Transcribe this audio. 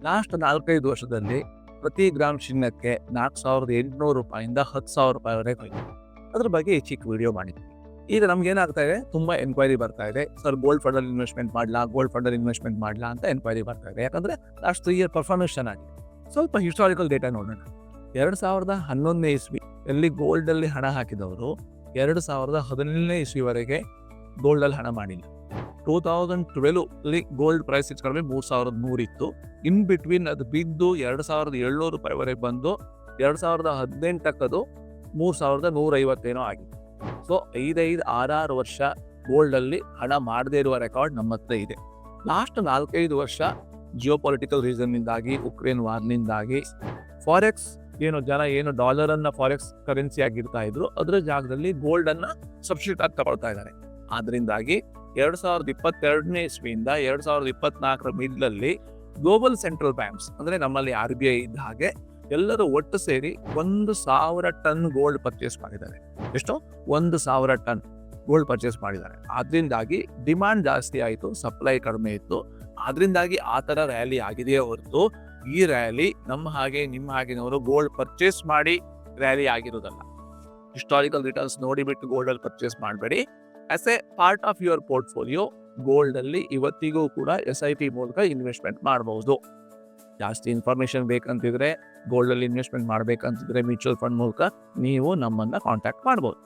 Last 4-5 ವರ್ಷದಲ್ಲಿ ಪ್ರತಿ gram ಚಿನ್ನಕ್ಕೆ 4,800 ರೂಪಾಯಿಂದ 10,000 ರೂಪಾಯಿವರೆಗೆ ಹೋಯ್ತು. ಅದ್ರ ಬಗ್ಗೆ ಈ ಚಿಕ್ಕ ವಿಡಿಯೋ ಮಾಡಿದ್ವಿ. ಈಗ ನಮ್ಗೆ ಏನಾಗ್ತಾ ಇದೆ, ತುಂಬಾ ಎನ್ಕ್ವೈರಿ ಬರ್ತಾ ಇದೆ, ಸರ್ ಗೋಲ್ಡ್ ಫಂಡಲ್ಲಿ ಇನ್ವೆಸ್ಟ್ಮೆಂಟ್ ಮಾಡಲಾ ಅಂತ ಎನ್ಕ್ವೈರಿ ಬರ್ತಾ ಇದೆ. ಯಾಕಂದ್ರೆ ಲಾಸ್ಟ್ 3 ಇಯರ್ ಪರ್ಫಾರ್ಮೆನ್ಸ್ ಚೆನ್ನಾಗಿದೆ. ಸ್ವಲ್ಪ ಹಿಸ್ಟಾರಿಕಲ್ ಡೇಟಾ ನೋಡೋಣ. 2011ನೇ ಇಸ್ವಿ ಎಲ್ಲಿ ಗೋಲ್ಡ್ ಅಲ್ಲಿ ಹಣ ಹಾಕಿದವರು 2017ನೇ ಇಸ್ವಿವರೆಗೆ ಗೋಲ್ಡ್ ಅಲ್ಲಿ ಹಣ ಮಾಡಿಲ್ಲ. 2012 ಅಲ್ಲಿ ಗೋಲ್ಡ್ ಪ್ರೈಸ್ ಹೆಚ್ಚು ಕಡಿಮೆ 3,100 ಇತ್ತು. ಇನ್ ಬಿಟ್ವೀನ್ ಅದು ಬಿದ್ದು 2,700 ರೂಪಾಯಿವರೆಗೆ ಬಂದು 2018 3,150 ಆಗಿತ್ತು. ಸೊ 5-6 ವರ್ಷ ಗೋಲ್ಡ್ ಅಲ್ಲಿ ಹಣ ಮಾಡದೇ ಇರುವ ರೆಕಾರ್ಡ್ ನಮ್ಮ ಹತ್ರ ಇದೆ. ಲಾಸ್ಟ್ 4-5 ವರ್ಷ ಜಿಯೋಪೊಲಿಟಿಕಲ್ ರೀಸನ್ ನಿಂದಾಗಿ, ಉಕ್ರೇನ್ ವಾರ್ನಿಂದಾಗಿ ಫಾರೆಕ್ಸ್ ಜನ ಡಾಲರ್ ಅನ್ನ ಫಾರೆಕ್ಸ್ ಕರೆನ್ಸಿ ಆಗಿರ್ತಾ ಇದ್ರು, ಅದರ ಜಾಗದಲ್ಲಿ ಗೋಲ್ಡ್ ಅನ್ನ ಸಬ್ಸ್ಟಿಟ್ಯೂಟ್ ಆಗಿ ತಗೊಳ್ತಾ ಇದ್ದಾರೆ. ಆದ್ರಿಂದಾಗಿ 2022ನೇ ಇಸ್ವಿಯಿಂದ 2024 ಮಿಡ್ಲಲ್ಲಿ ಗ್ಲೋಬಲ್ ಸೆಂಟ್ರಲ್ ಬ್ಯಾಂಕ್ಸ್ ಅಂದ್ರೆ ನಮ್ಮಲ್ಲಿ RBI ಇದ್ದ ಹಾಗೆ ಎಲ್ಲರೂ ಒಟ್ಟು ಸೇರಿ 1,000 ಟನ್ ಗೋಲ್ಡ್ ಪರ್ಚೇಸ್ ಮಾಡಿದ್ದಾರೆ. ಎಷ್ಟು? 1,000 ಟನ್ ಗೋಲ್ಡ್ ಪರ್ಚೇಸ್ ಮಾಡಿದ್ದಾರೆ. ಆದ್ರಿಂದಾಗಿ ಡಿಮಾಂಡ್ ಜಾಸ್ತಿ ಆಯಿತು, ಸಪ್ಲೈ ಕಡಿಮೆ ಇತ್ತು. ಆದ್ರಿಂದಾಗಿ ಆ ಥರ ರ್ಯಾಲಿ ಆಗಿದೆಯೇ ಹೊರತು ಈ ರ್ಯಾಲಿ ನಮ್ಮ ಹಾಗೆ ನಿಮ್ಮ ಹಾಗೆನವರು ಗೋಲ್ಡ್ ಪರ್ಚೇಸ್ ಮಾಡಿ ರ್ಯಾಲಿ ಆಗಿರೋದಲ್ಲ. ಹಿಸ್ಟಾರಿಕಲ್ ರಿಟರ್ನ್ಸ್ ನೋಡಿಬಿಟ್ಟು ಗೋಲ್ಡ್ ಅಲ್ಲಿ ಪರ್ಚೇಸ್ ಮಾಡಬೇಡಿ. As A part of your portfolio gold ಅಲ್ಲಿ ಇವತ್ತಿಗೂ ಕೂಡ SIP ಮೂಲಕ ಇನ್ವೆಸ್ಟ್ಮೆಂಟ್ ಮಾಡಬಹುದು. ಜಾಸ್ತಿ ಇನ್ಫಾರ್ಮೇಶನ್ ಬೇಕಂತಿದ್ರೆ, ಗೋಲ್ಡ್ ಅಲ್ಲಿ ಇನ್ವೆಸ್ಟ್ಮೆಂಟ್ ಮಾಡಬೇಕಂತಿದ್ರೆ ಮ್ಯೂಚುವಲ್ ಫಂಡ್ ಮೂಲಕ ನೀವು ನಮ್ಮನ್ನ ಕಾಂಟ್ಯಾಕ್ಟ್ ಮಾಡಬಹುದು.